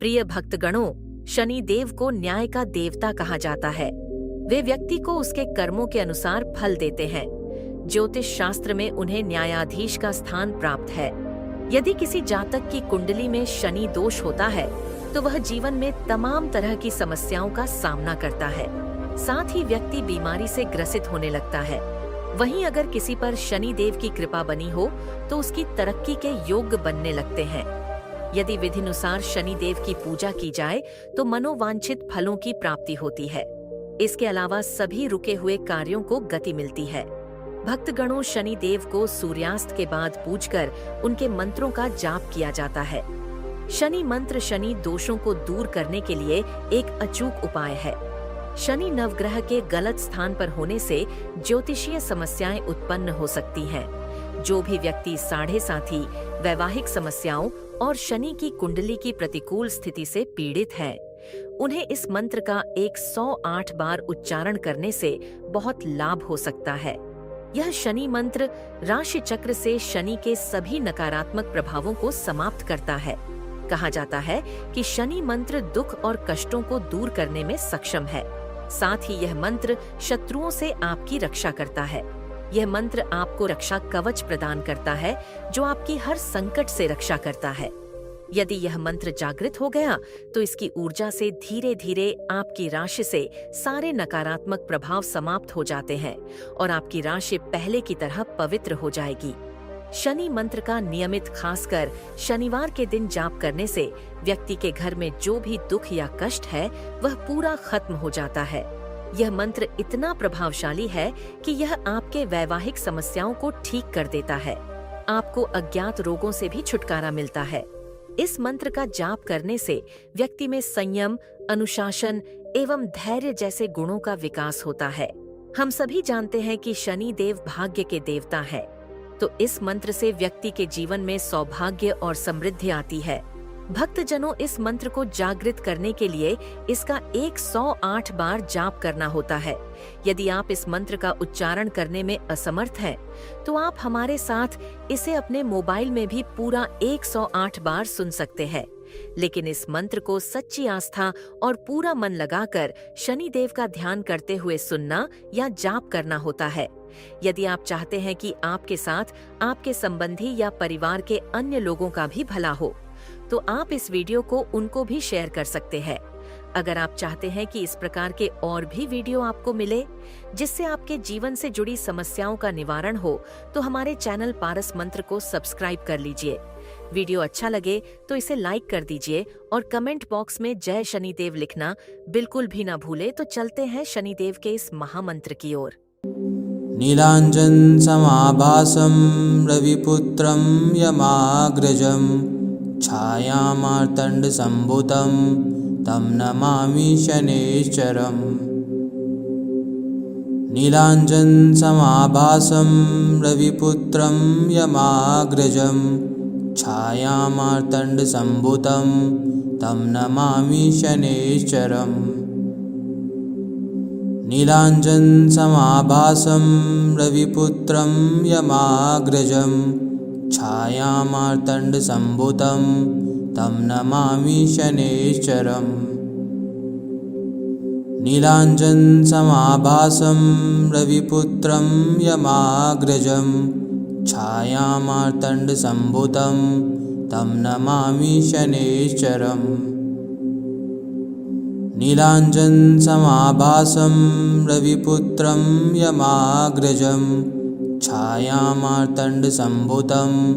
प्रिय भक्तगणों, शनि देव को न्याय का देवता कहा जाता है। वे व्यक्ति को उसके कर्मों के अनुसार फल देते हैं। ज्योतिष शास्त्र में उन्हें न्यायाधीश का स्थान प्राप्त है। यदि किसी जातक की कुंडली में शनि दोष होता है तो वह जीवन में तमाम तरह की समस्याओं का सामना करता है। साथ ही व्यक्ति बीमारी से ग्रसित होने लगता है। वहीं अगर किसी पर शनि देव की कृपा बनी हो तो उसकी तरक्की के योग्य बनने लगते हैं। यदि विधिनुसार शनि देव की पूजा की जाए तो मनोवांछित फलों की प्राप्ति होती है। इसके अलावा सभी रुके हुए कार्यों को गति मिलती है। भक्तगणों, शनि देव को सूर्यास्त के बाद पूजकर उनके मंत्रों का जाप किया जाता है। शनि मंत्र शनि दोषों को दूर करने के लिए एक अचूक उपाय है। शनि नवग्रह के गलत स्थान पर होने से ज्योतिषीय समस्याएं उत्पन्न हो सकती हैं। जो भी व्यक्ति साढ़े साथी, वैवाहिक समस्याओं और शनि की कुंडली की प्रतिकूल स्थिति से पीड़ित है, उन्हें इस मंत्र का 108 बार उच्चारण करने से बहुत लाभ हो सकता है। यह शनि मंत्र राशि चक्र से शनि के सभी नकारात्मक प्रभावों को समाप्त करता है। कहा जाता है कि शनि मंत्र दुख और कष्टों को दूर करने में सक्षम है। साथ ही यह मंत्र शत्रुओं से आपकी रक्षा करता है। यह मंत्र आपको रक्षा कवच प्रदान करता है जो आपकी हर संकट से रक्षा करता है। यदि यह मंत्र जागृत हो गया तो इसकी ऊर्जा से धीरे धीरे आपकी राशि से सारे नकारात्मक प्रभाव समाप्त हो जाते हैं और आपकी राशि पहले की तरह पवित्र हो जाएगी। शनि मंत्र का नियमित खासकर शनिवार के दिन जाप करने से व्यक्ति के घर में जो भी दुख या कष्ट है वह पूरा खत्म हो जाता है। यह मंत्र इतना प्रभावशाली है कि यह आपके वैवाहिक समस्याओं को ठीक कर देता है। आपको अज्ञात रोगों से भी छुटकारा मिलता है। इस मंत्र का जाप करने से व्यक्ति में संयम, अनुशासन एवं धैर्य जैसे गुणों का विकास होता है। हम सभी जानते हैं कि शनि देव भाग्य के देवता है, तो इस मंत्र से व्यक्ति के जीवन में सौभाग्य और समृद्धि आती है। भक्तजनों, इस मंत्र को जागृत करने के लिए इसका 108 बार जाप करना होता है। यदि आप इस मंत्र का उच्चारण करने में असमर्थ हैं, तो आप हमारे साथ इसे अपने मोबाइल में भी पूरा 108 बार सुन सकते हैं। लेकिन इस मंत्र को सच्ची आस्था और पूरा मन लगाकर शनि देव का ध्यान करते हुए सुनना या जाप करना होता है। यदि आप चाहते हैं कि आपके साथ आपके संबंधी या परिवार के अन्य लोगों का भी भला हो, तो आप इस वीडियो को उनको भी शेयर कर सकते हैं। अगर आप चाहते हैं कि इस प्रकार के और भी वीडियो आपको मिले जिससे आपके जीवन से जुड़ी समस्याओं का निवारण हो, तो हमारे चैनल पारस मंत्र को सब्सक्राइब कर लीजिए। वीडियो अच्छा लगे तो इसे लाइक कर दीजिए और कमेंट बॉक्स में जय शनिदेव लिखना बिल्कुल भी ना भूले। तो चलते हैं शनिदेव के इस महामंत्र की ओर। नीलांजन समाभासं रविपुत्रं यमाग्रजं छायामार्तण्ड संभुतं तं नमामि शनैश्चरम्। नीलांजन समाभासं रविपुत्रं यमाग्रजं छायामार्तण्ड संभुतं तं नमामि शनैश्चरम्। नीलांजन समाभासं रविपुत्रं यमाग्रजं छायामार्तण्ड संभुतं तं नमामि शनैश्चरम्। नीलांजन समाभासं रविपुत्रं यमाग्रजं छायामार्तण्ड संभुतं तं नमामि शनैश्चरम्। नीलांजन समाभासं रविपुत्रं यमाग्रजं छायामार्तण्ड संभुतं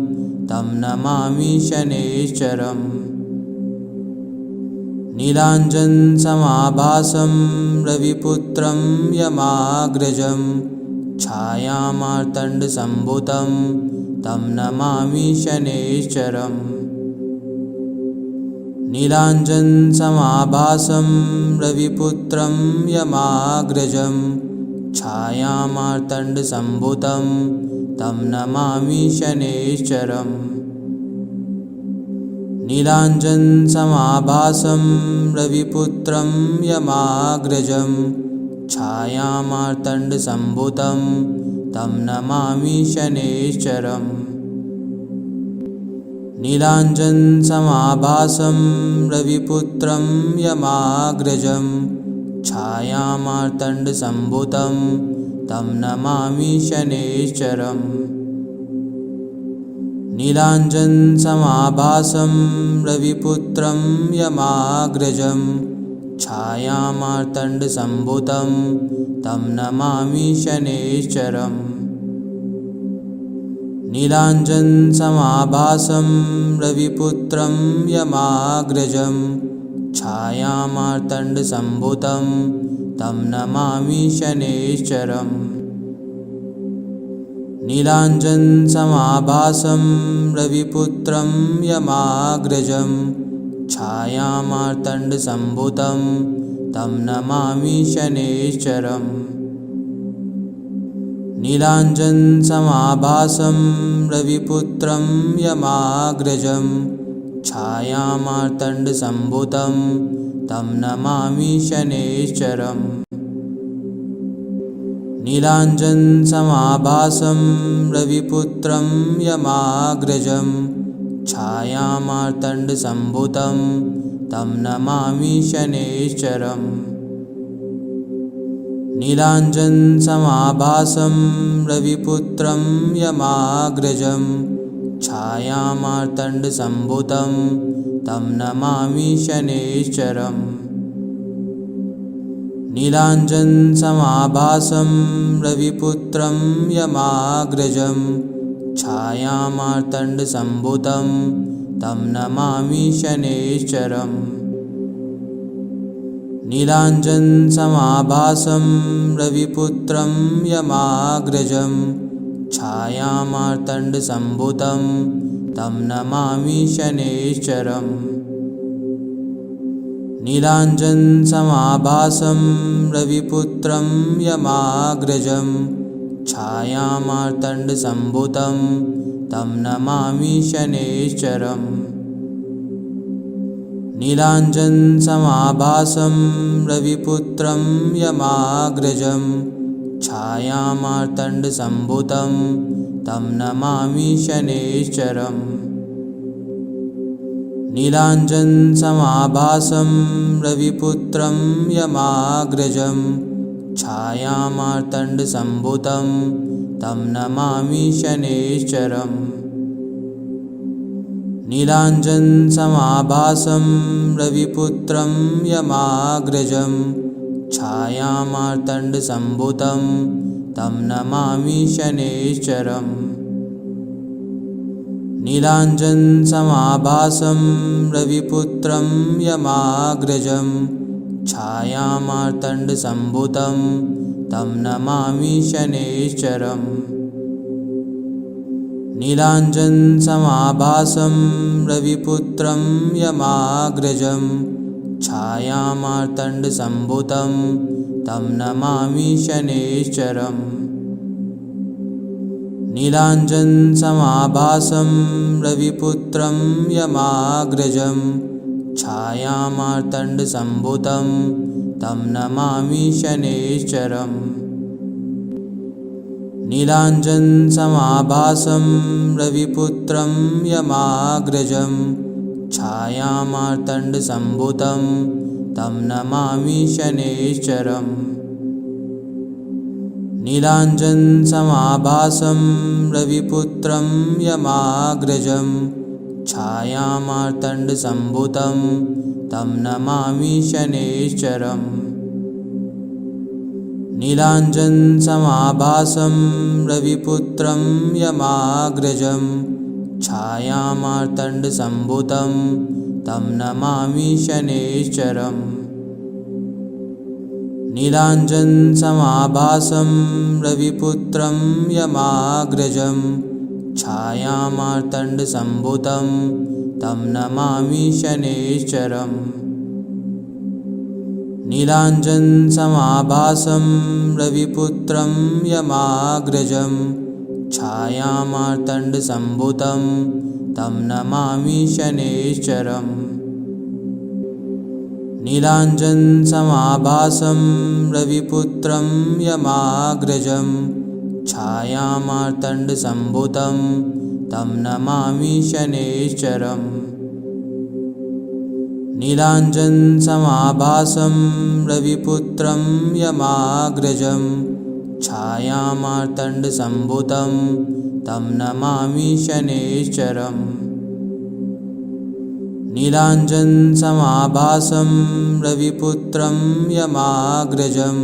तं नमामि शनैश्चरम्। नीलांजन समाभासं रविपुत्रं यमाग्रजं छायामार्तण्ड संभुतं तं नमामि शनैश्चरम्। नीलांजन समाभासं रविपुत्रं यमाग्रजं छायामार्तण्ड संभुतं तं नमामि शनैश्चरम्। नीलांजन समाभासं रविपुत्रं यमाग्रजं छायामार्तण्ड संभुतं तं नमामि शनैश्चरम्। नीलाञ्जनसमाभासं रविपुत्रं यमाग्रजं छायामार्तण्डसम्भुतं तं नमामि शनैश्चरम् नीलाञ्जनसमाभासं रविपुत्रं यमाग्रजं छायामार्तण्डसम्भुतं तं नमामि शनैश्चरम् नीलाञ्जनसमाभासं रविपुत्रं यमाग्रजं छायामार्तण्डसम्भुतं तं नमामि शनैश्चरम् नीलाञ्जनसमाभासं रविपुत्रं यमाग्रजं छायामार्तण्डसम्भुतं तं नमामि शनैश्चरम् नीलाञ्जनसमाभासं रविपुत्रं यमाग्रजं छायामार्तण्डसम्भुतं तं नमामि शनैश्चरम् नीलाञ्जनसमाभासं रविपुत्रं यमाग्रजं छायामार्तण्डसम्भुतं तं नमामि शनैश्चरम् नीलाञ्जनसमाभासं रविपुत्रं यमाग्रजं छायामार्तण्डसम्भुतं तं नमामि शनैश्चरम् नीलाञ्जनसमाभासं रविपुत्रं यमाग्रजं छायामार्तण्डसम्भुतं तं नमामि शनैश्चरम् नीलाञ्जनसमाभासं रविपुत्रं यमाग्रजं छायामार्तण्डसम्भुतं तं नमामि शनैश्चरम् नीलाञ्जनसमाभासं रविपुत्रं यमाग्रजं छायामार्तण्डसम्भुतं तं नमामि शनैश्चरम् नीलाञ्जनसमाभासं रविपुत्रं यमाग्रजं छायामार्तण्डसम्भुतं तं नमामि शनैश्चरम् नीलाञ्जनसमाभासं रविपुत्रं यमाग्रजं छायामार्तण्डसम्भुतं तं नमामि शनैश्चरम् नीलाञ्जनसमाभासं रविपुत्रं यमाग्रजं छायामार्तण्डसम्भुतं तं नमामि शनैश्चरम् नीलाञ्जनसमाभासं रविपुत्रं यमाग्रजं छायामार्तण्डसम्भुतं तं नमामि शनैश्चरम् नीलाञ्जनसमाभासं रविपुत्रं यमाग्रजं छायामार्तण्डसम्भुतं तं नमामि शनैश्चरम् नीलाञ्जनसमाभासं रविपुत्रं यमाग्रजं छायामार्तण्डसम्भुतं तं नमामि शनैश्चरम् नीलाञ्जनसमाभासं रविपुत्रं यमाग्रजं छायामार्तण्डसम्भुतं तं नमामि शनैश्चरम् नीलाञ्जनसमाभासं रविपुत्रं यमाग्रजं छायामार्तण्डसम्भुतं तं नमामि शनैश्चरम् नीलाञ्जनसमाभासं रविपुत्रं यमाग्रजं छायामार्तण्डसम्भुतं तं नमामि शनैश्चरम् नीलाञ्जनसमाभासं रविपुत्रं यमाग्रजं छायामार्तण्डसम्भुतं तं नमामि शनैश्चरम् नीलाञ्जनसमाभासं रविपुत्रं यमाग्रजं छायामार्तण्डसम्भुतं तं नमामि शनैश्चरम् नीलाञ्जनसमाभासं रविपुत्रं यमाग्रजं छायामार्तण्डसम्भुतं तं नमामि शनैश्चरम् नीलाञ्जनसमाभासं रविपुत्रं यमाग्रजं छायामार्तण्डसम्भूतं तं नमामि शनैश्चरम् नीलाञ्जनसमाभासं रविपुत्रं यमाग्रजं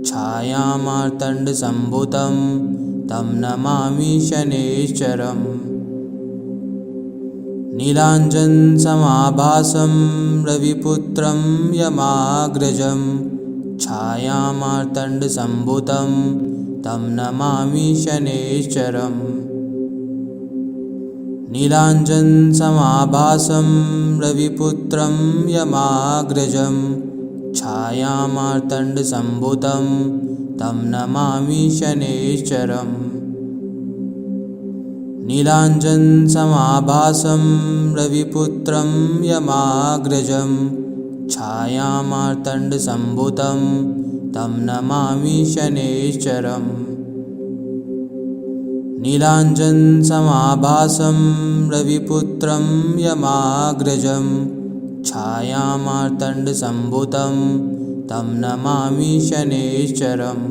छायामार्तण्डसम्भूतं तं नमामि शनैश्चरम् नीलाञ्जनसमाभासं रविपुत्रं यमाग्रजं छायामार्तण्डसम्भूतं तं नमामि शनैश्चरम् नीलाञ्जनसमाभासं रविपुत्रं यमाग्रजं छायामार्तण्डसम्भूतं तं नमामि शनैश्चरम् नीलाञ्जनसमाभासं रविपुत्रं यमाग्रजं छायामार्तण्डसम्भूतं तं नमामि शनैश्चरम् नीलाञ्जनसमाभासं रविपुत्रं यमाग्रजं छायामार्तण्डसम्भूतं तं नमामि शनैश्चरम्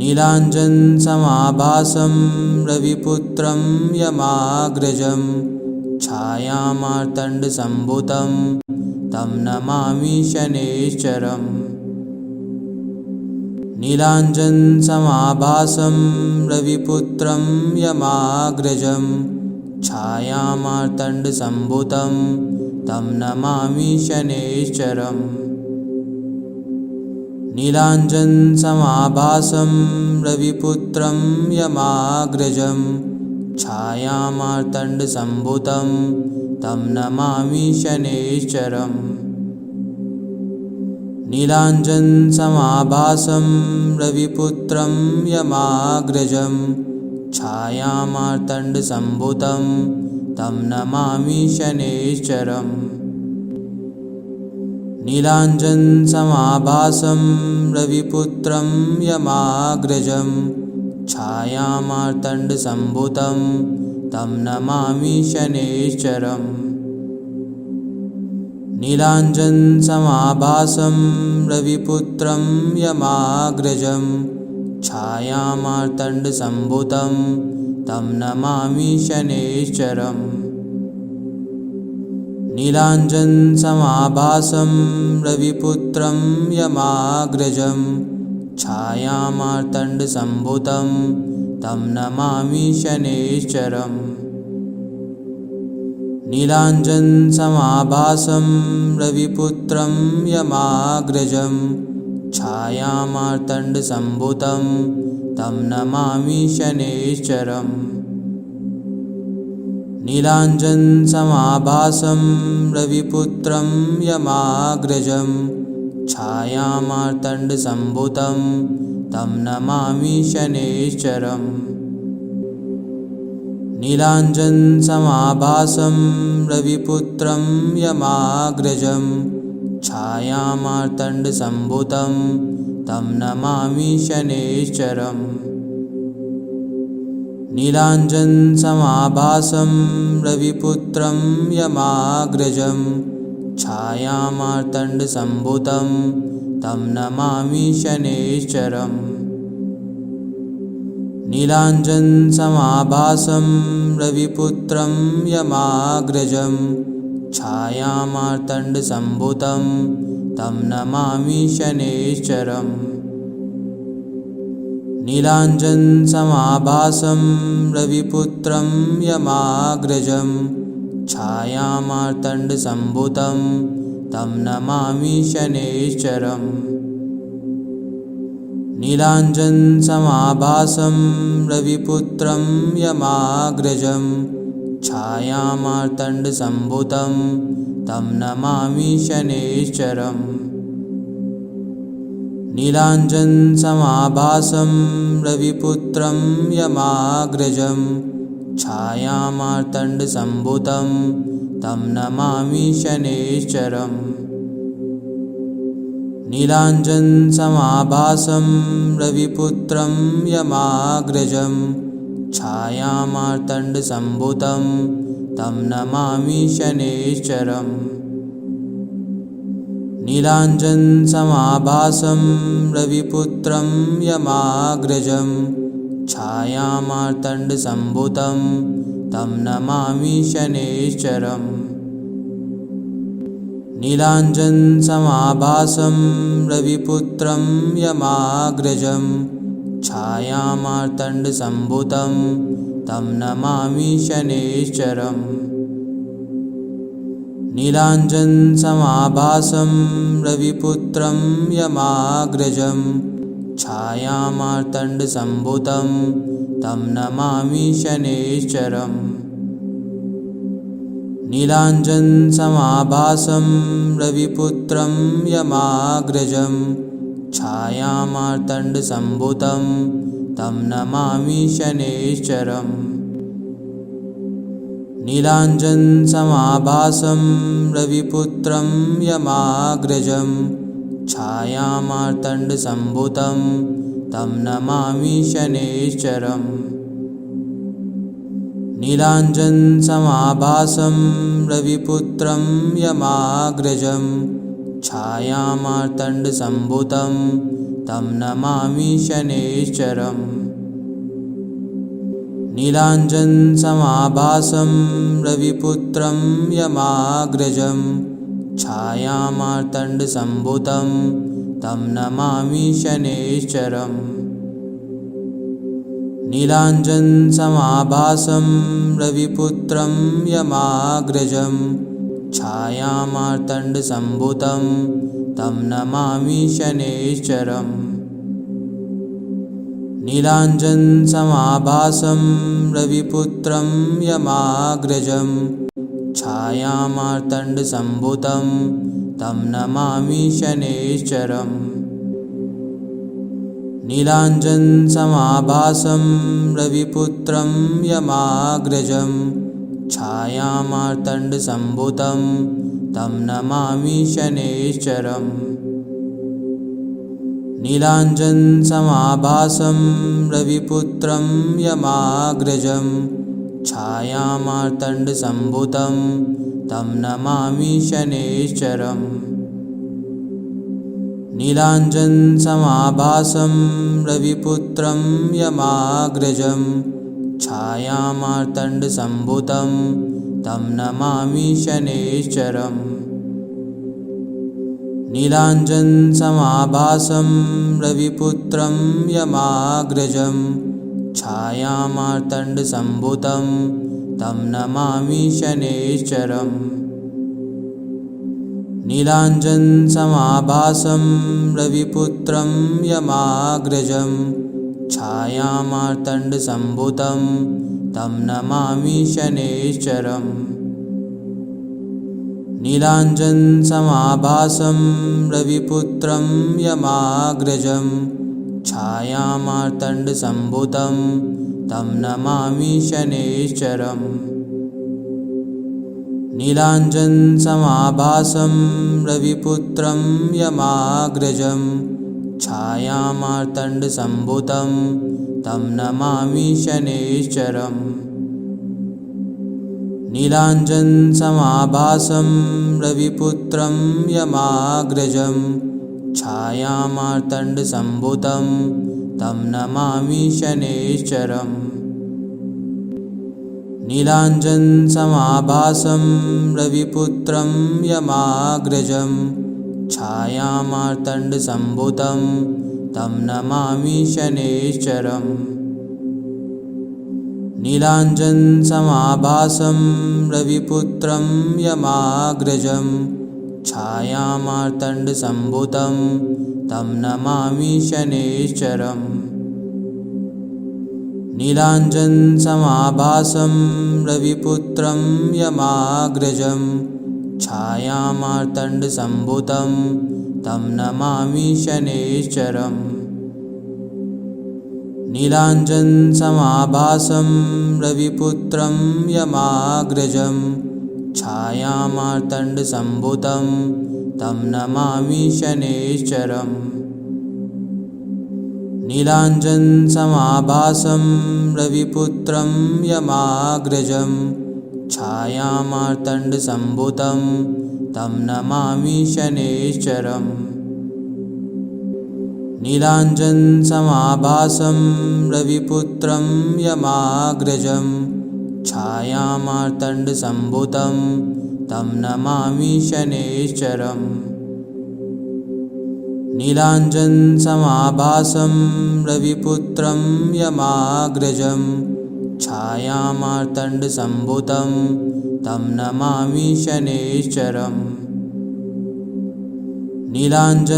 नीलाञ्जनसमाभासं रविपुत्रं यमाग्रजं छायामार्तण्डसम्भूतं तं नमामि शनैश्चरम् नीलाञ्जनसमाभासं रविपुत्रं यमाग्रजं छायामार्तण्डसम्भूतं तं नमामि शनैश्चरम् नीलाञ्जनसमाभासं रविपुत्रं यमाग्रजं छायामार्तण्डसम्भूतं तं नमामि शनैश्चरम् नीलाञ्जनसमाभासं रविपुत्रं यमाग्रजं छायामार्तण्डसम्भूतं तं नमामि शनैश्चरम् नीलाञ्जनसमाभासं रविपुत्रं यमाग्रजं छायामार्तण्डसम्भूतं तं नमामि शनैश्चरम् नीलाञ्जनसमाभासं रविपुत्रं यमाग्रजं छायामार्तण्डसम्भूतं तं नमामि शनैश्चरम् नीलाञ्जनसमाभासं रविपुत्रं यमाग्रजं छायामार्तण्डसम्भूतं तं नमामि शनैश्चरम् नीलाञ्जनसमाभासं रविपुत्रं यमाग्रजं छायामार्तण्डसम्भूतं तं नमामि शनैश्चरम् नीलाञ्जनसमाभासं रविपुत्रं यमाग्रजं छायामार्तण्डसम्भूतं तं नमामि शनैश्चरम् नीलाञ्जनसमाभासं रविपुत्रं यमाग्रजं छायामार्तण्डसम्भूतं तं नमामि शनैश्चरम् नीलाञ्जनसमाभासं रविपुत्रं यमाग्रजं छायामार्तण्डसम्भूतं तं नमामि शनैश्चरम् नीलाञ्जनसमाभासं रविपुत्रं यमाग्रजं छायामार्तण्डसम्भूतं तं नमामि शनैश्चरम् नीलाञ्जनसमाभासं रविपुत्रं यमाग्रजं छायामार्तण्डसम्भूतं तं नमामि शनैश्चरम् नीलाञ्जनसमाभासं रविपुत्रं यमाग्रजं छायामार्तण्डसम्भूतं तं नमामि शनैश्चरम् नीलाञ्जनसमाभासं रविपुत्रं यमाग्रजं छायामार्तण्डसम्भूतं तं नमामि शनैश्चरम् नीलाञ्जनसमाभासं रविपुत्रं यमाग्रजं छायामार्तण्डसम्भूतं तं नमामि शनैश्चरम् नीलाञ्जनसमाभासं रविपुत्रं यमाग्रजं छायामार्तण्डसम्भूतं तं नमामि शनैश्चरम् नीलाञ्जनसमाभासं रविपुत्रं यमाग्रजं छायामार्तण्डसम्भूतं तं नमामि शनैश्चरम् नीलाञ्जनसमाभासं रविपुत्रं यमाग्रजं छायामार्तण्डसम्भूतं तं नमामि शनैश्चरम् नीलाञ्जनसमाभासं रविपुत्रं यमाग्रजं छायामार्तण्डसम्भूतं तं नमामि शनैश्चरम् नीलाञ्जनसमाभासं रविपुत्रं यमाग्रजं छायामार्तण्डसम्भूतं तं नमामि शनैश्चरम् नीलाञ्जनसमाभासं रविपुत्रं यमाग्रजं छायामार्तण्डसम्भूतं तं नमामि शनैश्चरम् नीलाञ्जनसमाभासं रविपुत्रं यमाग्रजं छायामार्तण्डसम्भूतं तं नमामि शनैश्चरम् नीलाञ्जनसमाभासं रविपुत्रं यमाग्रजं छायामार्तण्डसम्भूतं तं नमामि शनैश्चरम् नीलाञ्जनसमाभासं रविपुत्रं यमाग्रजं छायामार्तण्डसम्भूतं तं नमामि शनैश्चरम् नीलाञ्जनसमाभासं रविपुत्रं यमाग्रजं छायामार्तण्डसम्भूतं तं नमामि शनैश्चरम् नीलाञ्जनसमाभासं रविपुत्रं यमाग्रजं छायामार्तण्डसम्भूतं तं नमामि शनैश्चरम् नीलाञ्जनसमाभासं रविपुत्रं यमाग्रजं छायामार्तण्डसम्भूतं तं नमामि शनैश्चरम् नीलाञ्जनसमाभासं रविपुत्रं यमाग्रजं छायामार्तण्डसम्भूतं तं नमामि शनैश्चरम् नीलाञ्जनसमाभासं रविपुत्रं यमाग्रजं छायामार्तण्डसम्भूतं तं नमामि शनैश्चरम् नीलाञ्जनसमाभासं रविपुत्रं यमाग्रजं छायामार्तण्डसम्भूतं तं नमामि शनैश्चरम् नीलाञ्जनसमाभासं रविपुत्रं यमाग्रजं छायामार्तण्डसम्भूतं तं नमामि शनैश्चरम् नीलाञ्जनसमाभासं रविपुत्रं यमाग्रजं छायामार्तण्डसम्भूतं तं नमामि शनैश्चरम् नीलाञ्जनसमाभासं रविपुत्रं यमाग्रजं छायामार्तण्डसम्भूतं तं नमामि शनैश्चरम् नीलाञ्जनसमाभासं रविपुत्रं यमाग्रजं छायामार्तण्डसम्भूतं तं नमामि शनैश्चरम् नीलाञ्जनसमाभासं रविपुत्रं यमाग्रजं छायामार्तण्डसम्भूतं तं नमामि शनैश्चरम् नीलाञ्जनसमाभासं रविपुत्रं यमाग्रजं छायामार्तण्डसम्भूतं तं नमामि शनैश्चरम् नीलाञ्जनसमाभासं रविपुत्रं यमाग्रजं छायामार्तण्डसम्भूतं तं नमामि शनैश्चरम् नीलाञ्जनसमाभासं रविपुत्रं यमाग्रजं छायामार्तण्डसम्भूतं तं नमामि शनैश्चरम् नीलाञ्जनसमाभासं रविपुत्रं यमाग्रजं छायामार्तण्डसम्भूतं तं नमामि शनैश्चरम् नीलाञ्जनसमाभासं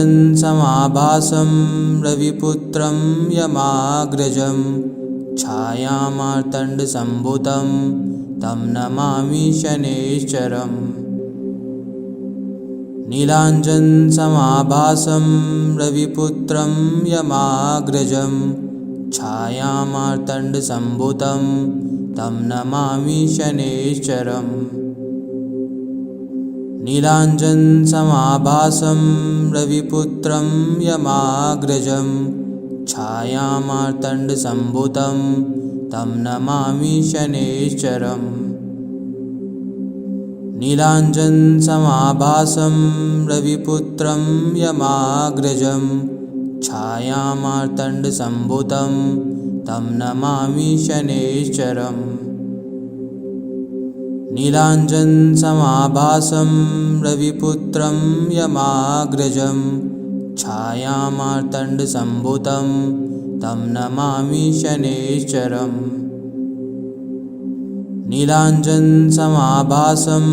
रविपुत्रं यमाग्रजं छायामार्तण्डसम्भूतं तं नमामि शनैश्चरम् नीलाञ्जनसमाभासं रविपुत्रं यमाग्रजं छायामार्तण्डसम्भूतं तं नमामि शनैश्चरम् नीलाञ्जनसमाभासं रविपुत्रं यमाग्रजं छायामार्तण्डसम्भूतं तं नमामि शनैश्चरम् नीलाञ्जनसमाभासं रविपुत्रं यमाग्रजं छायामार्तण्डसम्भूतं तं नमामि शनैश्चरम् नीलाञ्जनसमाभासं रविपुत्रं यमाग्रजं छायामार्तण्डसम्भूतं तं नमामि शनैश्चरम् नीलाञ्जनसमाभासं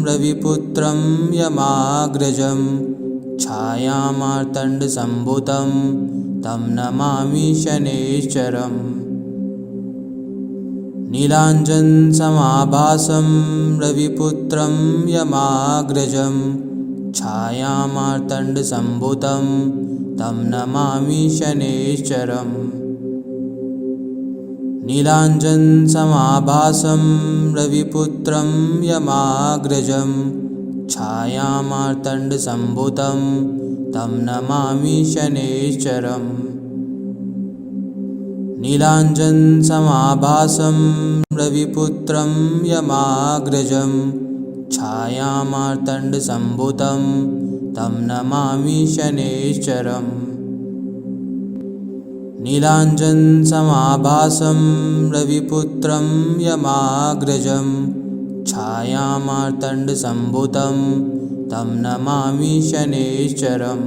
रविपुत्रं यमाग्रजं छायामार्तण्डसम्भूतं तं नमामि शनैश्चरम् नीलाञ्जनसमाभासं रविपुत्रं यमाग्रजं छायामार्तण्डसम्भूतं तं नमामि शनैश्चरम् नीलाञ्जनसमाभासं रविपुत्रं यमाग्रजं छायामार्तण्डसम्भूतं तं नमामि शनैश्चरम् नीलाञ्जनसमाभासं रविपुत्रं यमाग्रजं छायामार्तण्डसम्भूतं तं नमामि शनैश्चरम् नीलाञ्जनसमाभासं रविपुत्रं यमाग्रजं छायामार्तण्डसम्भूतं तं नमामि शनैश्चरम्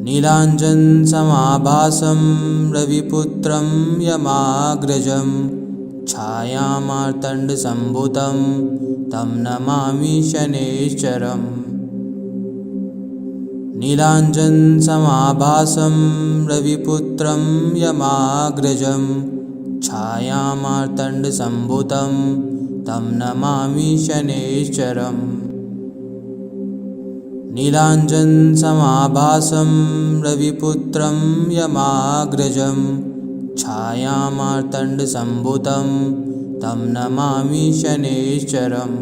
नीलाञ्जनसमाभासं रविपुत्रं यमाग्रजं छायामार्तण्डसम्भूतं तं नमामि शनैश्चरम् नीलाञ्जनसमाभासं रविपुत्रं यमाग्रजं छायामार्तण्डसम्भूतं तं नमामि शनैश्चरम् नीलाञ्जनसमाभासं रविपुत्रं यमाग्रजं छायामार्तण्डसम्भूतं तं नमामि शनैश्चरम्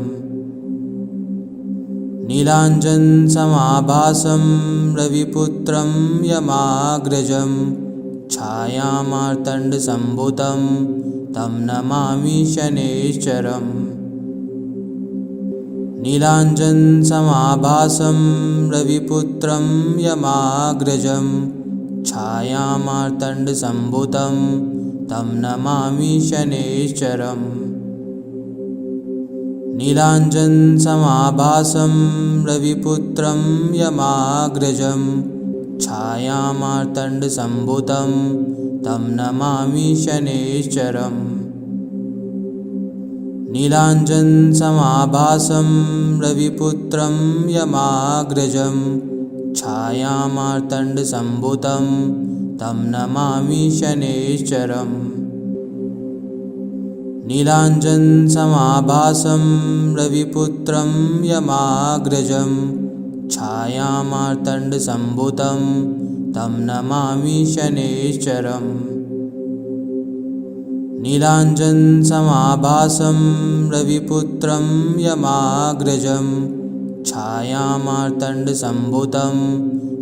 नीलाञ्जनसमाभासं रविपुत्रं यमाग्रजं छायामार्तण्डसम्भूतं तं नमामि शनैश्चरम् नीलाञ्जनसमाभासं रविपुत्रं यमाग्रजं छायामार्तण्डसम्भूतं तं नमामि शनैश्चरम् नीलाञ्जनसमाभासं रविपुत्रं यमाग्रजं छायामार्तण्डसम्भूतं तं नमामि शनैश्चरम् नीलाञ्जनसमाभासं रविपुत्रं यमाग्रजं छायामार्तण्डसम्भूतं तं नमामि शनैश्चरम् नीलाञ्जनसमाभासं रविपुत्रं यमाग्रजं छायामार्तण्डसम्भूतं तं नमामि शनैश्चरम् नीलाञ्जनसमाभासं रविपुत्रं यमाग्रजं छायामार्तण्डसम्भूतं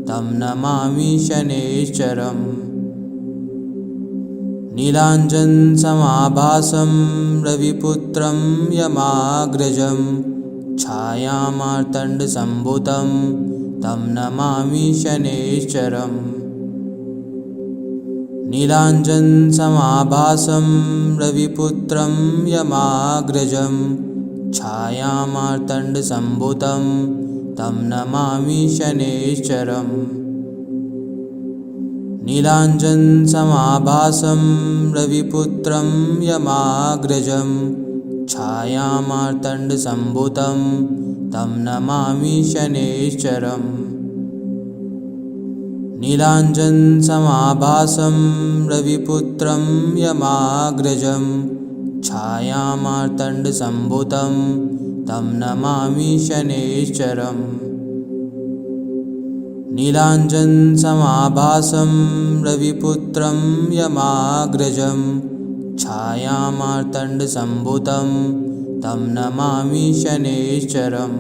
तं नमामि शनैश्चरम् नीलाञ्जनसमाभासं रविपुत्रं यमाग्रजं छायामार्तण्डसम्भूतं तं नमामि शनैश्चरम् नीलाञ्जनसमाभासं रविपुत्रं यमाग्रजं छायामार्तण्डसम्भूतं तं नमामि शनैश्चरम् नीलाञ्जनसमाभासं रविपुत्रं यमाग्रजं छायामार्तण्डसम्भूतं तं नमामि शनैश्चरम् नीलाञ्जनसमाभासं रविपुत्रं यमाग्रजं छायामार्तण्डसम्भूतं तं नमामि शनैश्चरम् नीलाञ्जनसमाभासं रविपुत्रं यमाग्रजं छायामार्तण्डसम्भूतं तं नमामि शनैश्चरम्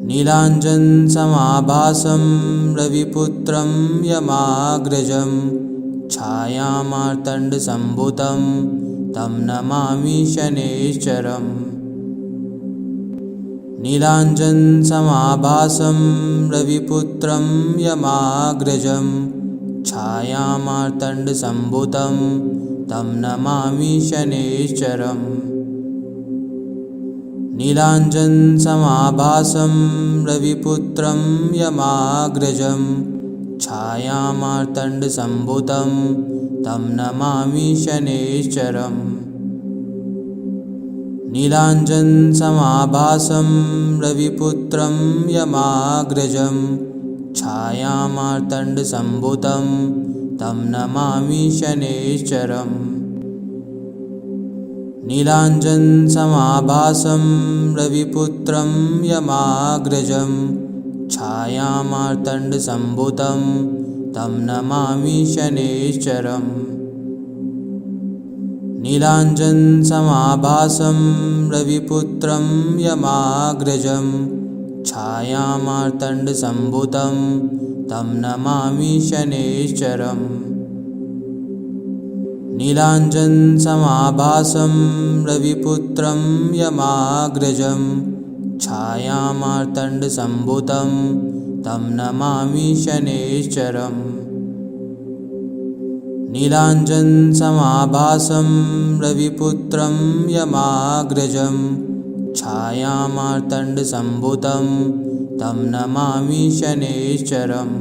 नीलाञ्जनसमाभासं रविपुत्रं यमाग्रजं छायामार्तण्डसम्भूतं तं नमामि शनैश्चरम् नीलाञ्जनसमाभासं रविपुत्रं यमाग्रजं छायामार्तण्डसम्भूतं तं नमामि शनैश्चरम् नीलाञ्जनसमाभासं रविपुत्रं यमाग्रजं छायामार्तण्डसम्भूतं तं नमामि शनैश्चरम् नीलाञ्जनसमाभासं रविपुत्रं यमाग्रजं छायामार्तण्डसम्भूतं तं नमामि शनैश्चरम् नीलाञ्जनसमाभासं रविपुत्रं यमाग्रजं छायामार्तण्डसम्भूतं तं नमामि शनैश्चरम् नीलाञ्जनसमाभासं रविपुत्रं यमाग्रजं छायामार्तण्डसम्भूतं तं नमामि शनैश्चरम् नीलाञ्जनसमाभासं रविपुत्रं यमाग्रजं छायामार्तण्डसम्भूतं तं नमामि शनैश्चरम् नीलाञ्जनसमाभासं रविपुत्रं यमाग्रजं छायामार्तण्डसम्भूतं तं नमामि शनैश्चरम्